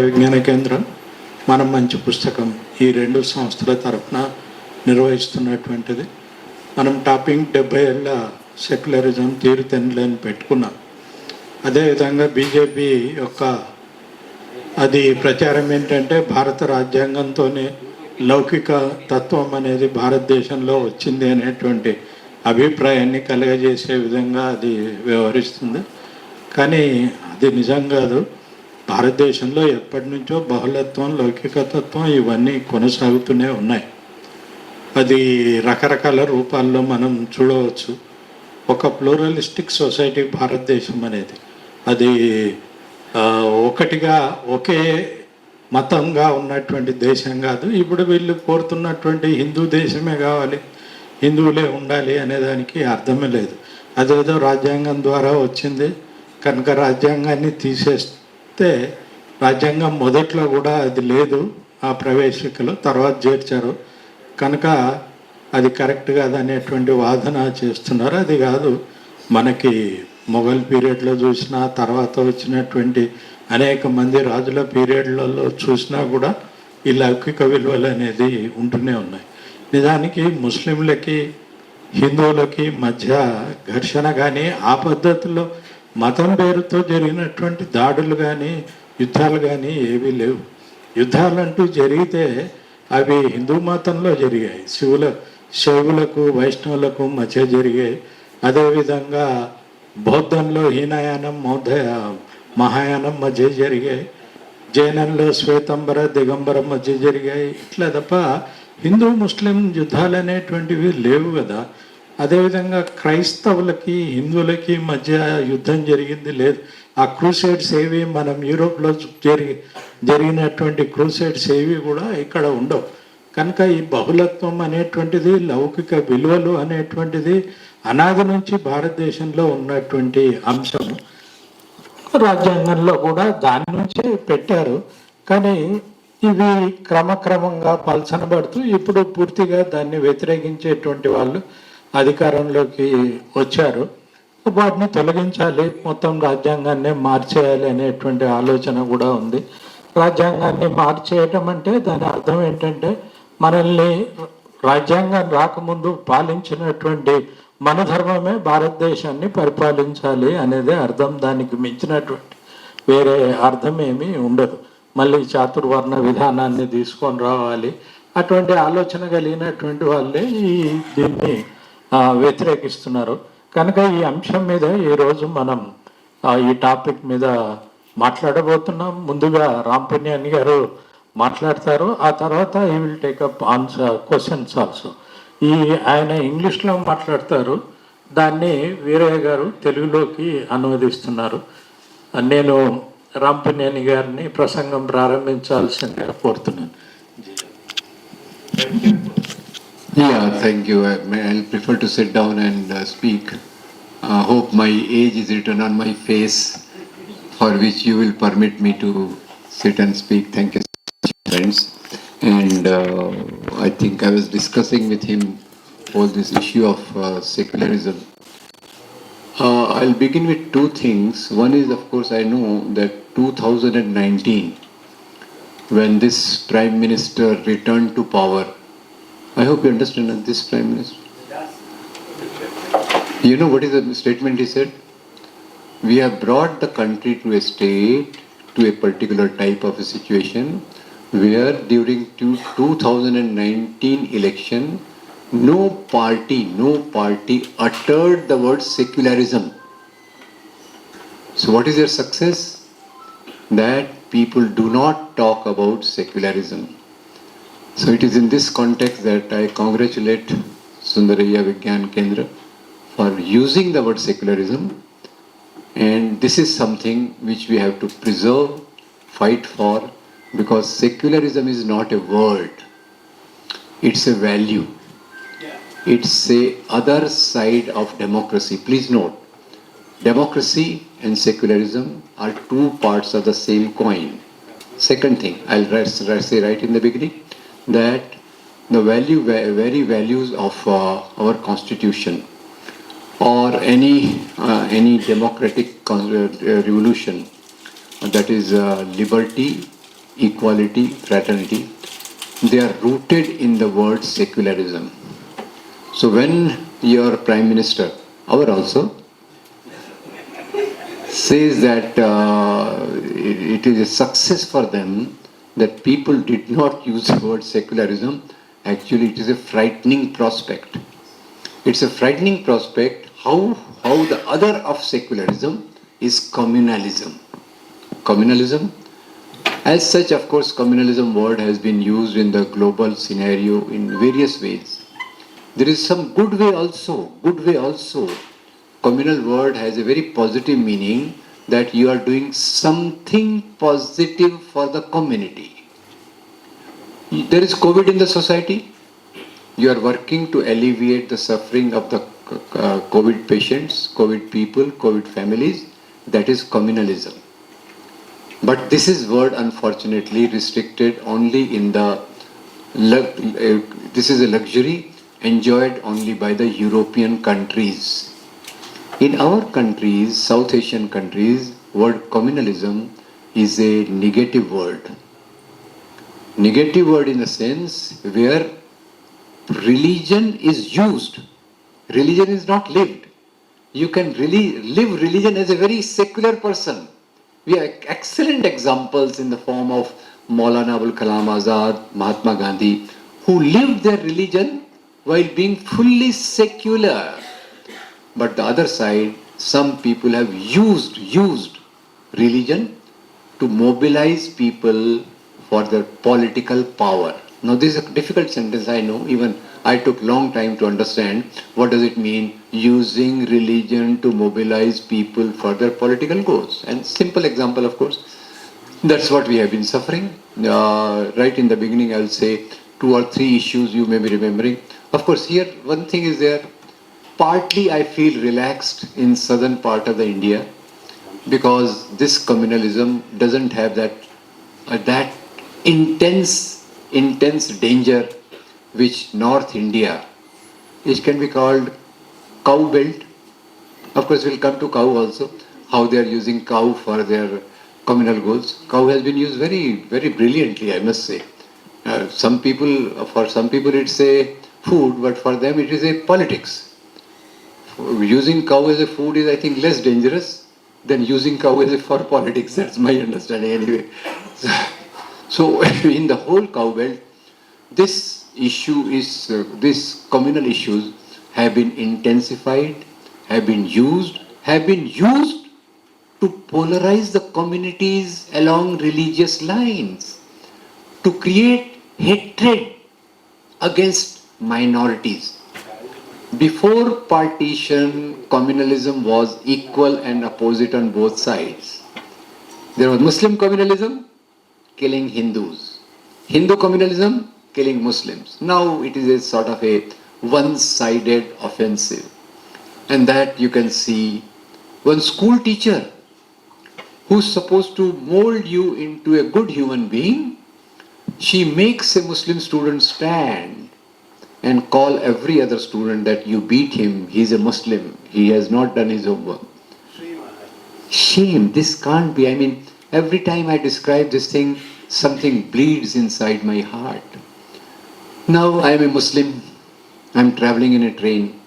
విజ్ఞాన కేంద్రం మనం మంచి పుస్తకం ఈ రెండు సంస్థల తరఫున నిర్వహిస్తున్నటువంటిది. మనం టాపింగ్ 70 ఏళ్ళ సెక్యులరిజం తీరుతెన్నులని పెట్టుకున్నాం. అదేవిధంగా బీజేపీ యొక్క అది ప్రచారం ఏంటంటే భారత రాజ్యాంగంతోనే లౌకిక తత్వం అనేది భారతదేశంలో వచ్చింది అనేటువంటి అభిప్రాయాన్ని కలుగజేసే విధంగా అది వ్యవహరిస్తుంది. కానీ అది నిజం కాదు. భారతదేశంలో ఎప్పటి నుంచో బహుళత్వం, లౌకికతత్వం ఇవన్నీ కొనసాగుతూనే ఉన్నాయి. అది రకరకాల రూపాల్లో మనం చూడవచ్చు. ఒక ప్లూరలిస్టిక్ సొసైటీ భారతదేశం అనేది, అది ఒకటిగా ఒకే మతంగా ఉన్నటువంటి దేశం కాదు. ఇప్పుడు వీళ్ళు కోరుతున్నటువంటి హిందూ దేశమే కావాలి, హిందువులే ఉండాలి అనేదానికి అర్థమే లేదు. అదేదో రాజ్యాంగం ద్వారా వచ్చింది కనుక రాజ్యాంగాన్ని తీసేస్తే, రాజ్యాంగం మొదట్లో కూడా అది లేదు, ఆ ప్రవేశికలు తర్వాత చేర్చారు కనుక అది కరెక్ట్ కాదు అనేటువంటి వాదన చేస్తున్నారు. అది కాదు, మనకి మొఘల్ పీరియడ్లో చూసినా తర్వాత వచ్చినటువంటి అనేక మంది రాజుల పీరియడ్లలో చూసినా కూడా ఈ లౌకిక విలువలు అనేది ఉంటూనే ఉన్నాయి. నిజానికి ముస్లింలకి హిందువులకి మధ్య ఘర్షణ కానీ, ఆ పద్ధతిలో మతం పేరుతో జరిగినటువంటి దాడులు కానీ యుద్ధాలు కానీ ఏవీ లేవు. యుద్ధాలంటూ జరిగితే అవి హిందూ మతంలో జరిగాయి, శైవులకు వైష్ణవులకు మధ్య జరిగాయి. అదేవిధంగా బౌద్ధంలో హీనయానం మహాయానం మధ్య జరిగాయి, జైనంలో శ్వేతంబర దిగంబర మధ్య జరిగాయి. ఇట్లా తప్ప హిందూ ముస్లిం యుద్ధాలు అనేటువంటివి లేవు కదా. అదేవిధంగా క్రైస్తవులకి హిందువులకి మధ్య యుద్ధం జరిగింది లేదు. ఆ క్రూసైడ్స్ ఏవి మనం యూరోప్లో జరిగినటువంటి క్రూసైడ్స్ ఏవి కూడా ఇక్కడ ఉండవు. కనుక ఈ బహుళత్వం అనేటువంటిది, లౌకిక విలువలు అనేటువంటిది అనాది నుంచి భారతదేశంలో ఉన్నటువంటి అంశం. రాజ్యాంగంలో కూడా దాని నుంచే పెట్టారు. కానీ ఇవి క్రమక్రమంగా పలచనబడుతూ ఇప్పుడు పూర్తిగా దాన్ని వ్యతిరేకించేటువంటి వాళ్ళు అధికారంలోకి వచ్చారు. వాటిని తొలగించాలి, మొత్తం రాజ్యాంగాన్ని మార్చేయాలి అనేటువంటి ఆలోచన కూడా ఉంది. రాజ్యాంగాన్ని మార్చేయటం అంటే దాని అర్థం ఏంటంటే, మనల్ని రాజ్యాంగం రాకముందు పాలించినటువంటి మన ధర్మమే భారతదేశాన్ని పరిపాలించాలి అనేది అర్థం. దానికి మించినటువంటి వేరే అర్థం ఏమీ ఉండదు. మళ్ళీ చాతుర్వర్ణ విధానాన్ని తీసుకొని రావాలి, అటువంటి ఆలోచన కలిగినటువంటి వాళ్ళే దీన్ని వ్యతిరేకిస్తున్నారు. కనుక ఈ అంశం మీద ఈరోజు మనం ఈ టాపిక్ మీద మాట్లాడబోతున్నాం. ముందుగా రాంపుణ్యాన్ని గారు మాట్లాడతారు, ఆ తర్వాత ఈ విల్ టేకప్ క్వశ్చన్స్ ఆల్సో. ఆయన ఇంగ్లీష్లో మాట్లాడతారు, దాన్ని వీరయ్య గారు తెలుగులోకి అనువదిస్తున్నారు. నేను రాంపుణ్యాన్ని గారిని ప్రసంగం ప్రారంభించాల్సిందిగా కోరుతున్నాను. Yeah, thank you. I'll prefer to sit down and speak. Hope my age is written on my face, for which you will permit me to sit and speak. Thank you, friends. And I think I was discussing with him all this issue of secularism. I'll begin with two things. One is, of course, I know that 2019, when this Prime Minister returned to power, I hope you understand that this Prime Minister. You know what is the statement he said? We have brought the country to a state, to a particular type of a situation, where during 2019 election, no party uttered the word secularism. So what is their success? That people do not talk about secularism. So it is in this context that I congratulate Sundaraya Vigyana Kendra for using the word secularism, and this is something which we have to preserve, fight for, because secularism is not a word, it's a value. It's a other side of democracy. Please note, democracy and secularism are two parts of the same coin. Second thing, I'll say right in the beginning, that the very values of our constitution or any democratic revolution, that is liberty, equality, fraternity, they are rooted in the word secularism. So when your Prime Minister, our also, says that it is a success for them that people did not use the word secularism, actually it is a frightening prospect. It's a frightening prospect how the other of secularism is communalism. Communalism, as such, of course, communalism word has been used in the global scenario in various ways. There is some good way also. Good way also. Communal word has a very positive meaning that you are doing something positive for the community. There is COVID in the society. You are working to alleviate the suffering of the COVID patients, COVID people, COVID families. That is communalism. But this is word unfortunately restricted only in the, this is a luxury enjoyed only by the European countries. In our countries, South Asian countries, word communalism is a negative word. Negative word in the sense where religion is used. Religion is not lived. You can really live religion as a very secular person. We have excellent examples in the form of Maulana Abul Kalam Azad, Mahatma Gandhi, who lived their religion while being fully secular. But the other side, some people have used religion to mobilize people for their political power. Now this is a difficult sentence, I know, even I took long time to understand what does it mean using religion to mobilize people for their political goals. And simple example, of course, that's what we have been suffering. Right in the beginning, I'll say 2 or 3 issues you may be remembering. Of course, here one thing is there. Partly I feel relaxed in southern part of the India because this communalism doesn't have that intense danger which North India, which can be called cow belt. Of course, we'll come to cow also, how they are using cow for their communal goals. Cow has been used very, very brilliantly, I must say. For some people it's a food, but for them it is a politics. Using cow as a food is, I think, less dangerous than using cow as a for politics. That's my understanding anyway. So in the whole cow belt, this issue is, these communal issues have been intensified, have been used to polarize the communities along religious lines, to create hatred against minorities. Before partition, communalism was equal and opposite on both sides. There was Muslim communalism, killing Hindus. Hindu communalism, killing Muslims. Now it is a sort of a one-sided offensive. And that you can see one school teacher who's supposed to mold you into a good human being, she makes a Muslim student stand and call every other student that you beat him, he's a Muslim, he has not done his homework. Shame, this can't be. I mean, every time I describe this thing, something bleeds inside my heart. Now I am a Muslim, I am traveling in a train.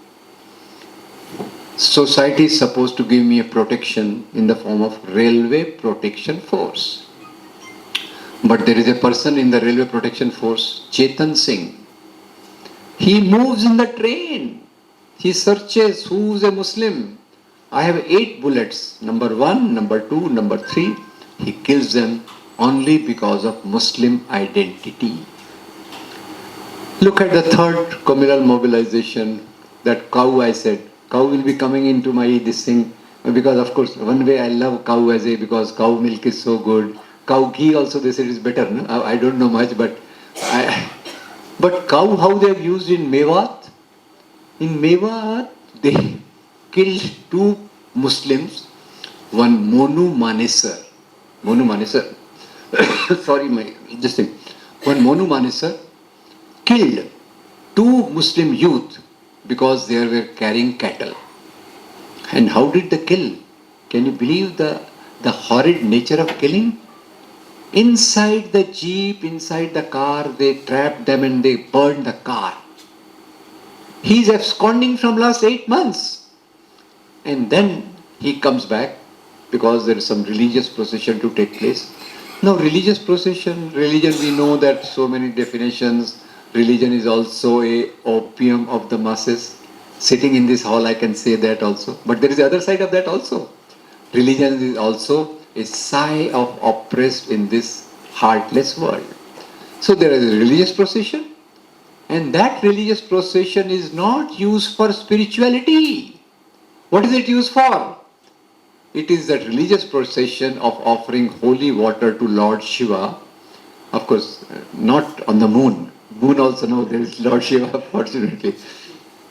Society is supposed to give me a protection in the form of Railway Protection Force. But there is a person in the Railway Protection Force, Chetan Singh. He moves in the train. He searches who's a Muslim. I have 8 bullets, number 1, number 2, number 3. He kills them only because of Muslim identity. Look at the third communal mobilization, that cow I said. Cow will be coming into my this thing because of course one way I love cow as a because cow milk is so good. Cow ghee also they said is better. No? I don't know much, but cow how they have used in Mewat. In Mewat they killed 2 Muslims, one Monu Manesar. Sorry, this thing. One Monu Manesar killed 2 Muslim youth because they were carrying cattle. And how did they kill? Can you believe the horrid nature of killing? Inside the jeep, inside the car, they trapped them and they burned the car. He's absconding from last 8 months. And then he comes back because there is some religious procession to take place. Now religious procession, religion, we know that so many definitions. Religion is also a opium of the masses. Sitting in this hall I can say that also. But there is the other side of that also. Religion is also a sigh of oppressed in this heartless world. So there is a religious procession, and that religious procession is not used for spirituality. What is it used for? It is that religious procession of offering holy water to Lord Shiva. Of course, not on the moon. Moon also no, there is Lord Shiva, fortunately.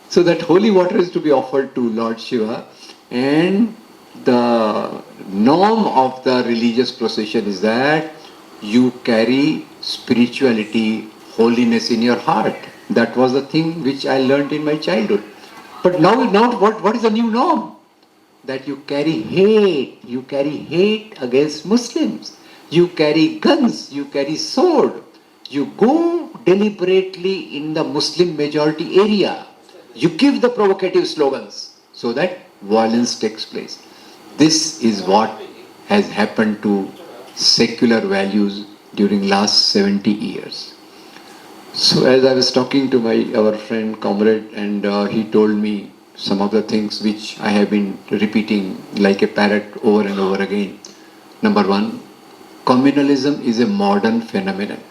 So that holy water is to be offered to Lord Shiva, and the norm of the religious procession is that you carry spirituality, holiness in your heart. That was the thing which I learned in my childhood. But now what is the new norm? That you carry hate against Muslims. You carry guns, you carry sword. You go deliberately in the Muslim majority area. You give the provocative slogans so that violence takes place. This is what has happened to secular values during last 70 years. So as I was talking to our friend, comrade, and he told me some of the things which I have been repeating like a parrot over and over again. Number one, communalism is a modern phenomenon.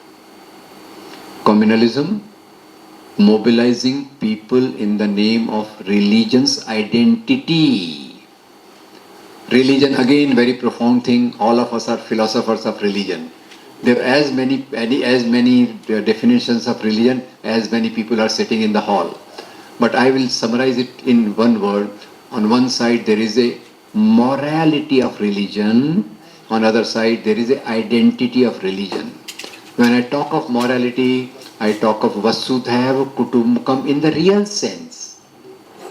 Communalism, mobilizing people in the name of religion's identity. Religion, again, very profound thing. All of us are philosophers of religion. There are as many definitions of religion as many people are sitting in the hall. But I will summarize it in one word. On one side, there is a morality of religion. On the other side, there is an identity of religion. When I talk of morality, I talk of Vasudhaiva Kutumbakam in the real sense.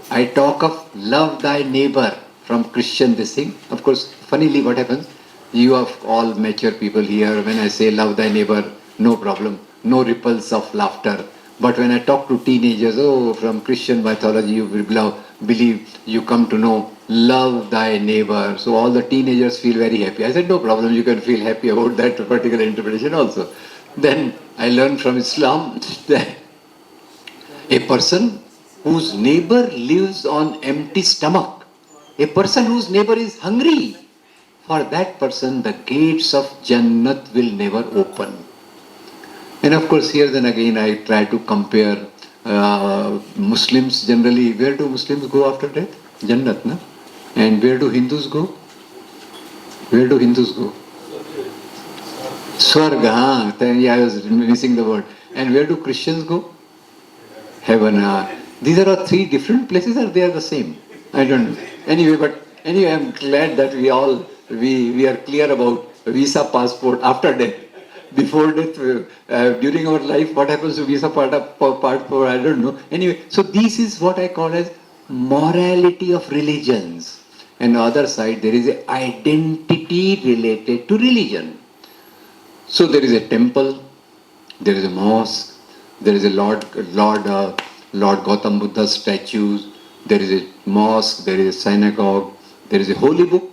I talk of love thy neighbor from Christian this thing. Of course, funnily what happens, you have all mature people here. When I say love thy neighbor, no problem, no ripples of laughter. But when I talk to teenagers, oh, from Christian mythology, you will believe, you come to know, love thy neighbor. So all the teenagers feel very happy. I said, no problem, you can feel happy about that particular interpretation also. Then I learned from Islam that a person whose neighbor lives on empty stomach, a person whose neighbor is hungry, for that person the gates of Jannat will never open. And of course here then again I try to compare Muslims generally. Where do Muslims go after death? Jannat, na? And where do Hindus go? Where do Hindus go? Swarga, I was missing the word. And where do Christians go? Heaven. These are all three different places, or they are the same? I don't know. Anyway, I'm glad that we are clear about visa passport after death. Before death, during our life, what happens to visa passport, I don't know. Anyway, so this is what I call as morality of religions. And on the other side, there is an identity related to religion. So there is a temple, there is a mosque, there is a Lord Gautam Buddha statues, there is a mosque, there is a synagogue, there is a holy book.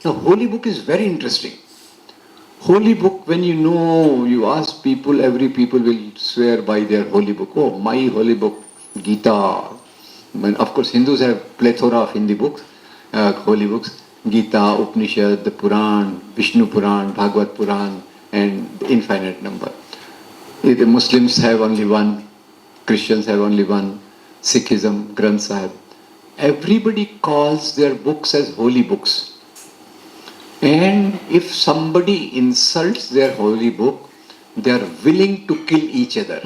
Now holy book is very interesting. Holy book, when you ask people, every people will swear by their holy book. Oh, my holy book, Gita. Of course, Hindus have plethora of Hindi books, holy books. Gita, Upanishad, the Puran, Vishnu Puran, Bhagavad Puran, and infinite number. The Muslims have only one, Christians have only one, Sikhism, Granth Sahib. Everybody calls their books as holy books. And if somebody insults their holy book, they are willing to kill each other.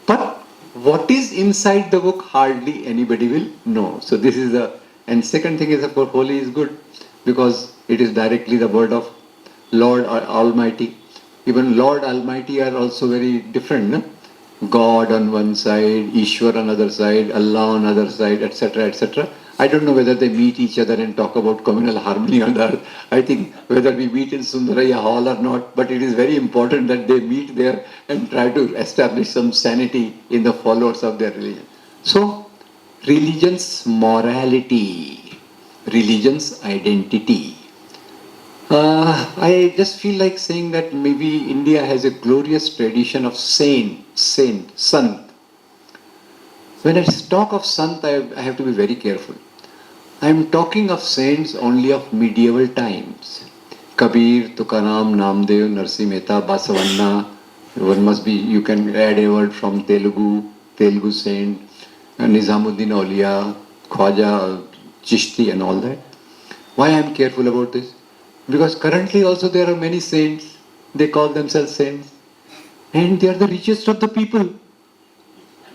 But what is inside the book, hardly anybody will know. So this is and second thing is, of course, holy is good because it is directly the word of Lord Almighty. Even Lord Almighty are also very different. No? God on one side, Ishwar on other side, Allah on other side, etc., etc. I don't know whether they meet each other and talk about communal harmony on the earth. I think whether we meet in Sundaraya Hall or not, but it is very important that they meet there and try to establish some sanity in the followers of their religion. So, religion's morality, religion's identity. I just feel like saying that maybe India has a glorious tradition of sant. When I talk of sant, I have to be very careful. I am talking of saints only of medieval times. Kabir, Tukaram, Namdev, Narsi Mehta, Basavanna. One must be, you can add a word from Telugu saint, Nizamuddin Auliya, Khwaja, Chishti and all that. Why I am careful about this? Because currently also there are many saints. They call themselves saints. And they are the richest of the people.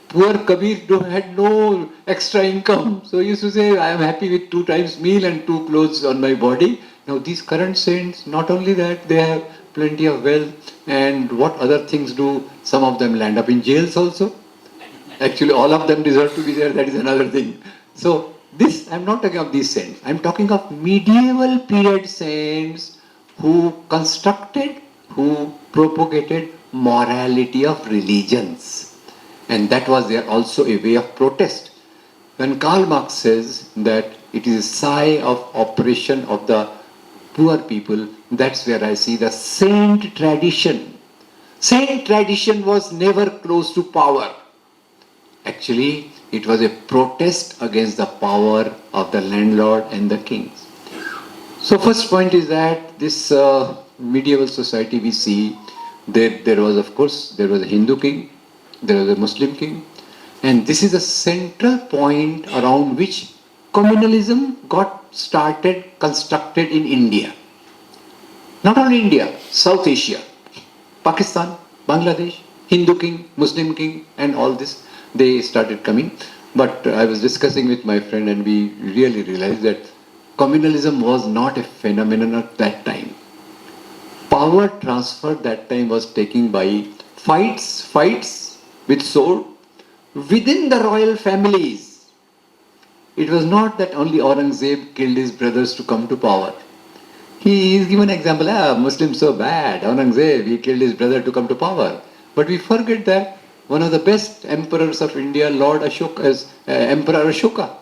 Poor Kabir had no extra income. So he used to say, I am happy with 2 times meal and 2 clothes on my body. Now these current saints, not only that, they have plenty of wealth. And what other things do? Some of them land up in jails also. Actually, all of them deserve to be there. That is another thing. So this, I am not talking of these saints. I am talking of medieval period saints who constructed, who propagated morality of religions. And that was there also a way of protest. When Karl Marx says that it is a sigh of oppression of the poor people, that's where I see the saint tradition. Saint tradition was never close to power. Actually, it was a protest against the power of the landlord and the kings. So first point is that this medieval society we see, there was of course, there was a Hindu king, there was a Muslim king, and this is a central point around which communalism got started, constructed in India. Not only India, South Asia, Pakistan, Bangladesh, Hindu king, Muslim king, and all this, they started coming. But I was discussing with my friend and we really realized that communalism was not a phenomenon at that time. Power transfer that time was taken by fights with sword within the royal families. It was not that only Aurangzeb killed his brothers to come to power. He is given an example, Muslims so bad, Aurangzeb, he killed his brother to come to power. But we forget that one of the best emperors of India, Lord Ashoka, Emperor Ashoka,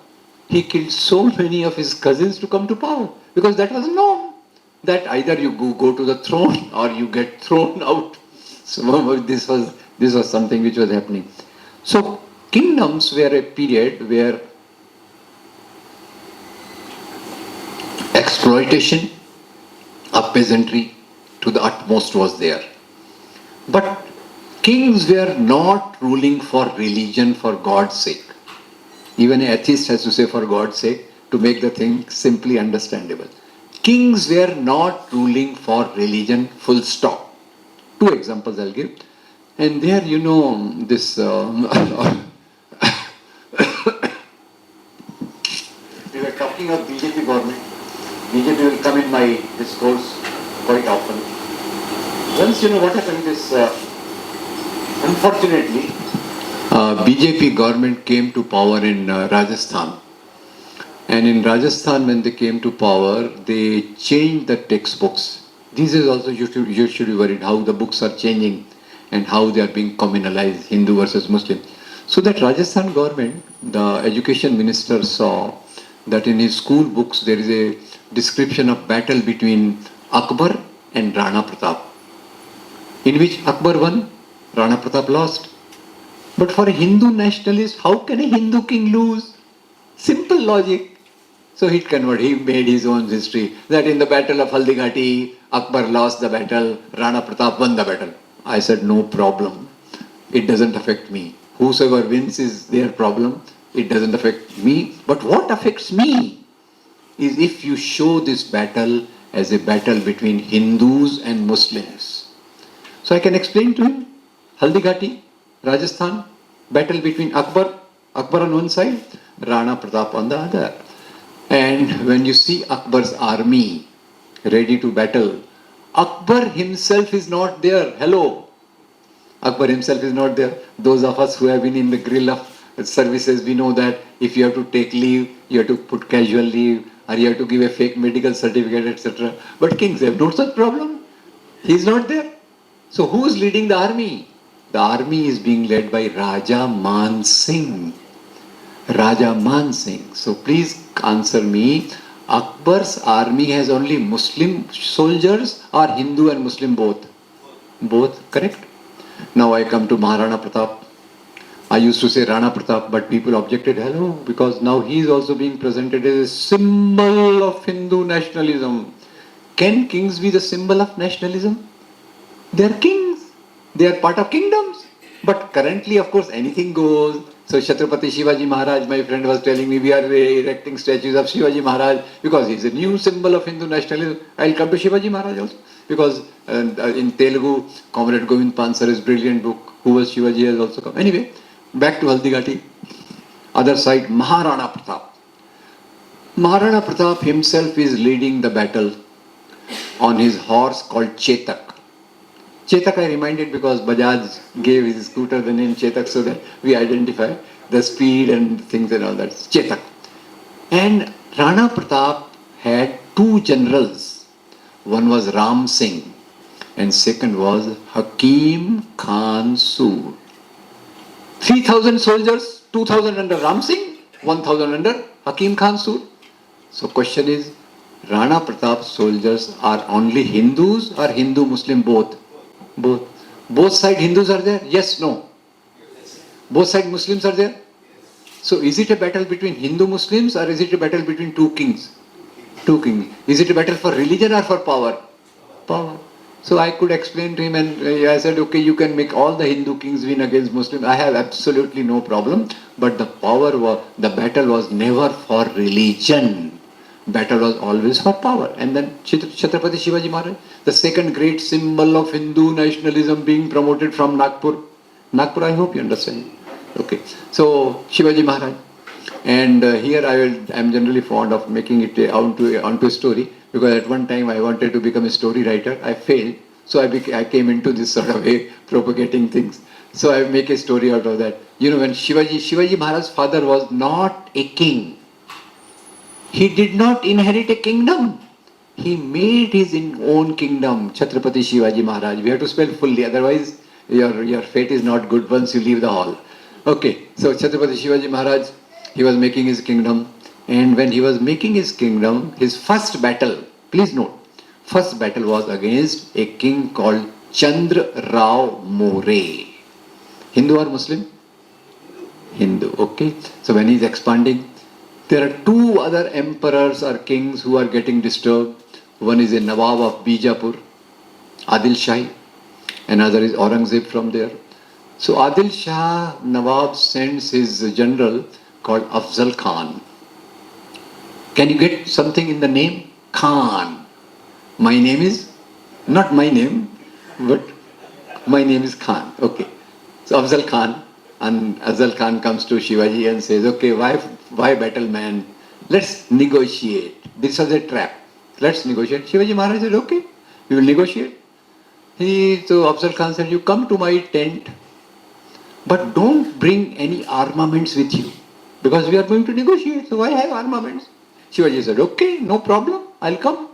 he killed so many of his cousins to come to power because that was norm. That either you go to the throne or you get thrown out. So this was something which was happening. So kingdoms were a period where exploitation of peasantry to the utmost was there. But kings were not ruling for religion for God's sake. Even an atheist has to say for God's sake to make the thing simply understandable. Kings were not ruling for religion, full stop. 2 examples I'll give. And there, you know, this... we were talking of BJP government. BJP will come in my discourse quite often. Once, you know, what happened is, unfortunately, BJP government came to power in Rajasthan. And in Rajasthan, when they came to power, they changed the textbooks. This is also, you should be worried how the books are changing and how they are being communalized, Hindu versus Muslim. So that Rajasthan government, the education minister saw that in his school books there is a description of battle between Akbar and Rana Pratap, in which Akbar won, Rana Pratap lost. But for a Hindu nationalist, how can a Hindu king lose? Simple logic. So he made his own history, that in the battle of Haldighati, Akbar lost the battle, Rana Pratap won the battle. I said, no problem. It doesn't affect me. Whosoever wins is their problem. It doesn't affect me. But what affects me is if you show this battle as a battle between Hindus and Muslims. So I can explain to him, Haldighati, Rajasthan, battle between Akbar on one side, Rana Pratap on the other. And when you see Akbar's army ready to battle, Akbar himself is not there. Hello. Akbar himself is not there. Those of us who have been in the grill of services, we know that if you have to take leave, you have to put casual leave, or you have to give a fake medical certificate, etc. But kings have no such problem. He is not there. So who is leading the army? The army is being led by Raja Man Singh. Raja Man Singh. So please answer me. Akbar's army has only Muslim soldiers or Hindu and Muslim both? Both, correct? Now I come to Maharana Pratap. I used to say Rana Pratap, but people objected, hello, because now he is also being presented as a symbol of Hindu nationalism. Can kings be the symbol of nationalism? They are kings. They are part of kingdoms. But currently, of course, anything goes. So Chhatrapati Shivaji Maharaj, my friend was telling me, we are erecting statues of Shivaji Maharaj because he is a new symbol of Hindu nationalism. I will come to Shivaji Maharaj also. Because in Telugu, Comrade Govind Pansar's brilliant book, Who Was Shivaji, has also come. Anyway, back to Haldigati. Other side, Maharana Pratap. Maharana Pratap himself is leading the battle on his horse called Chetak. Chetak I reminded because Bajaj gave his scooter the name Chetak so that we identify the speed and things and all that. Chetak. And Rana Pratap had two generals. One was Ram Singh and second was Hakim Khan Sur. 3,000 soldiers, 2,000 under Ram Singh, 1,000 under Hakim Khan Sur. So question is, Rana Pratap's soldiers are only Hindus or Hindu-Muslim both? Both. Both side Hindus are there? Yes, no. Both side Muslims are there? So is it a battle between Hindu-Muslims or is it a battle between two kings? Two kings. Is it a battle for religion or for power? Power. So I could explain to him and I said, okay, you can make all the Hindu kings win against Muslims. I have absolutely no problem. But the battle was never for religion. Battle was always for power. And then Chhatrapati Shivaji Maharaj, the second great symbol of Hindu nationalism being promoted from Nagpur. Nagpur, I hope you understand. Okay. So Shivaji Maharaj. And here I am generally fond of making it onto a story, because at one time I wanted to become a story writer. I failed. So I came into this sort of a propagating things. So I make a story out of that. You know, when Shivaji Maharaj's father was not a king. He did not inherit a kingdom. He made his own kingdom, Chhatrapati Shivaji Maharaj. We have to spell fully, otherwise your fate is not good once you leave the hall. Okay, so Chhatrapati Shivaji Maharaj, he was making his kingdom. And when he was making his kingdom, his first battle, please note, first battle was against a king called Chandra Rao More. Hindu or Muslim? Hindu, okay. So when he is expanding, there are two other emperors or kings who are getting disturbed. One is a Nawab of Bijapur, Adil Shah. Another is Aurangzeb from there. So Adil Shah, Nawab sends his general called Afzal Khan. Can you get something in the name? Khan. My name is, not my name, but my name is Khan. Okay. So Afzal Khan. And Afzal Khan comes to Shivaji and says, okay, why battle, man? Let's negotiate. This was a trap. Let's negotiate. Shivaji Maharaj said, okay, we will negotiate. So Afzal Khan said, you come to my tent, but don't bring any armaments with you, because we are going to negotiate. So why have armaments? Shivaji said, okay, no problem, I'll come.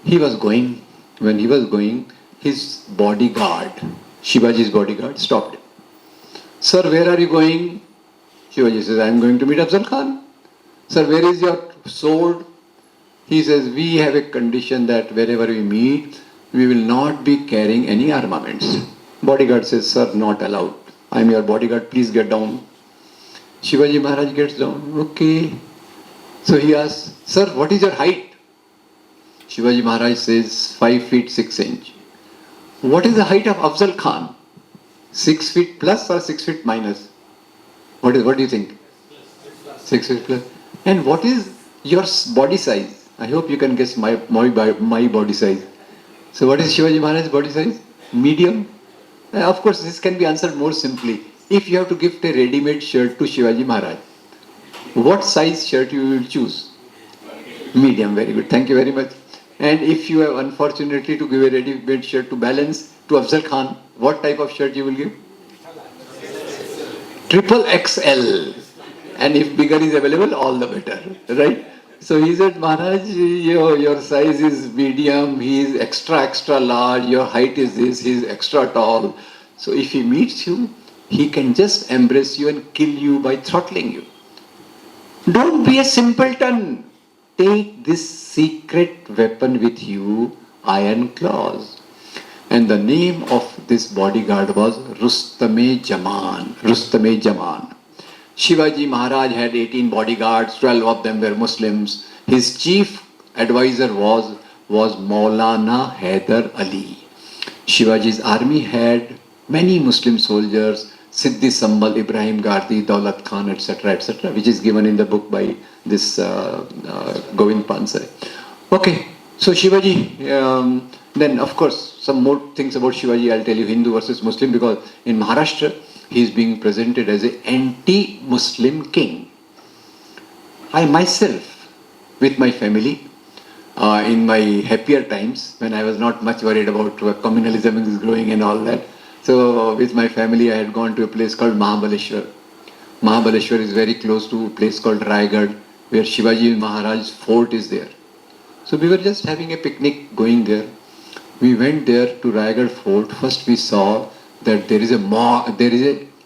He was going. When he was going, his bodyguard, Shivaji's bodyguard, stopped him. Sir, where are you going? Shivaji says, I am going to meet Afzal Khan. Sir, where is your sword? He says, we have a condition that wherever we meet, we will not be carrying any armaments. Bodyguard says, sir, not allowed. I am your bodyguard, please get down. Shivaji Maharaj gets down. Okay. So he asks, sir, what is your height? Shivaji Maharaj says, 5 feet 6 inches. What is the height of Afzal Khan? 6 feet plus or 6 feet minus? What do you think? 6 feet plus. And what is your body size? I hope you can guess my body size. So what is Shivaji Maharaj's body size? Medium. Of course, this can be answered more simply. If you have to gift a ready-made shirt to Shivaji Maharaj, what size shirt you will choose? Medium. Very good. Thank you very much. And if you have unfortunately to give a ready-made shirt to balance to Afzal Khan, what type of shirt you will give? triple XL. And if bigger is available, all the better, right? So he said, Maharaj, your size is medium, he is extra large, your height is this, he is extra tall. So if he meets you, he can just embrace you and kill you by throttling you. Don't be a simpleton. Take this secret weapon with you, iron claws. And the name of this bodyguard was Rustame Jaman. Rustame Jaman. Shivaji Maharaj had 18 bodyguards, 12 of them were Muslims. His chief advisor was Maulana Hyder Ali. Shivaji's army had many Muslim soldiers, Siddhi Sambal, Ibrahim Gardi, Daulat Khan, etc., which is given in the book by this Govind Pansare. Okay, so Shivaji, then of course, some more things about Shivaji I'll tell you, Hindu versus Muslim, because in Maharashtra, he is being presented as an anti-Muslim king. I myself, with my family, in my happier times, when I was not much worried about communalism is growing and all that, so with my family I had gone to a place called Mahabaleshwar. Mahabaleshwar is very close to a place called Raigad, where Shivaji Maharaj's fort is there. So we were just having a picnic going there. We went there to Raigad fort. First we saw that there is a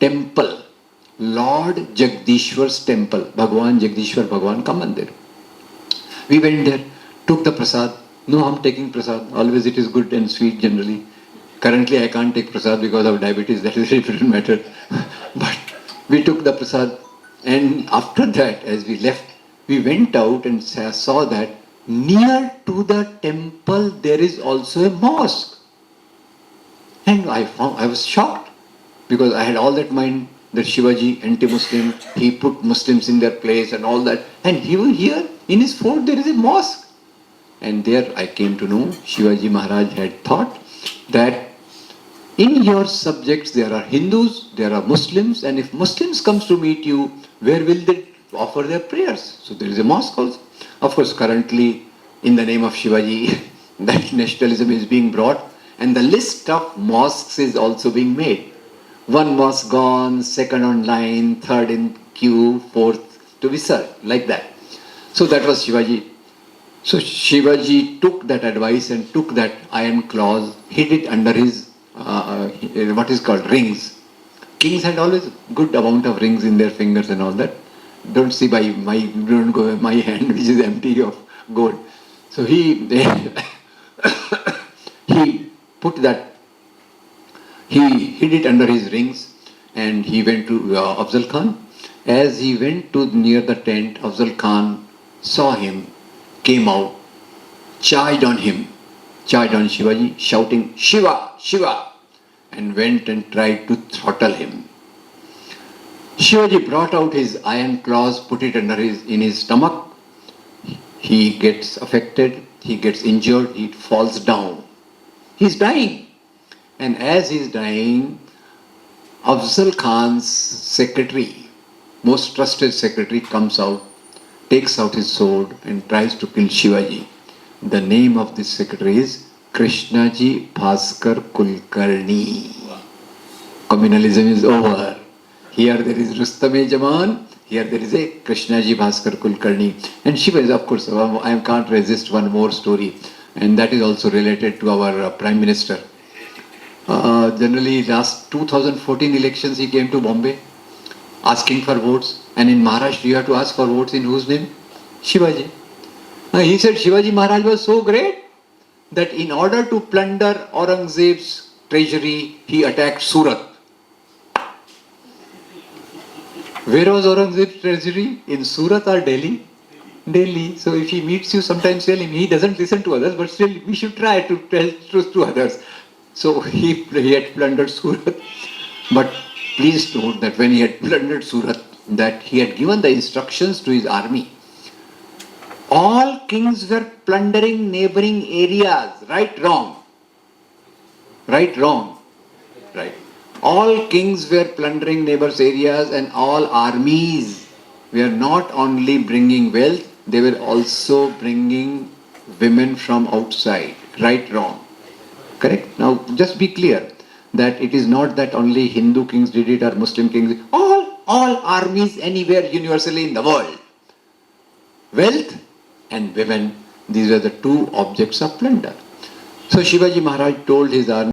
temple, Lord Jagdishwar's temple, Bhagwan Jagdishwar Bhagwan ka mandir. We went there, took the prasad. No, I'm taking prasad. Always it is good and sweet generally. Currently I can't take prasad because of diabetes, that is a different matter. But we took the prasad, and after that, as we left, we went out and saw that near to the temple there is also a mosque. And I was shocked, because I had all that mind that Shivaji, anti-Muslim, he put Muslims in their place and all that. And here in his fort there is a mosque. And there I came to know Shivaji Maharaj had thought that in your subjects there are Hindus, there are Muslims, and if Muslims comes to meet you, where will they offer their prayers? So there is a mosque also. Of course, currently in the name of Shivaji, that nationalism is being brought. And the list of mosques is also being made. One mosque gone, second on line, third in queue, fourth to be served, like that. So that was Shivaji. So Shivaji took that advice and took that iron claws, hid it under his, what is called rings. Kings had always good amount of rings in their fingers and all that. Don't see by don't go by my hand, which is empty of gold. So he hid it under his rings, and he went to Afzal Khan. As he went to near the tent, Afzal Khan saw him, came out, charged on Shivaji, shouting, Shiva, Shiva, and went and tried to throttle him. Shivaji brought out his iron claws, put it in his stomach. He gets affected, he gets injured, he falls down. He's dying. And as he's dying, Afzal Khan's secretary, most trusted secretary, comes out, takes out his sword and tries to kill Shivaji. The name of this secretary is Krishnaji Bhaskar Kulkarni. Communalism is over. Here there is Rustame Jaman, here there is a Krishnaji Bhaskar Kulkarni. And Shiva is, of course, I can't resist one more story. And that is also related to our Prime Minister. Generally, last 2014 elections, he came to Bombay asking for votes. And in Maharashtra, you have to ask for votes in whose name? Shivaji. He said Shivaji Maharaj was so great that in order to plunder Aurangzeb's treasury, he attacked Surat. Where was Aurangzeb's treasury? In Surat or Delhi? Delhi. So if he meets you, sometimes tell him, he doesn't listen to others, but still we should try to tell truth to others. So he had plundered Surat. But please note that when he had plundered Surat, that he had given the instructions to his army. All kings were plundering neighboring areas. Right, wrong? Right, wrong? Right. All kings were plundering neighbors' areas, and all armies were not only bringing wealth, they were also bringing women from outside. Right, wrong? Correct? Now, just be clear that it is not that only Hindu kings did it or Muslim kings. all armies anywhere universally in the world. Wealth and women, these were the two objects of plunder. So Shivaji Maharaj told his army,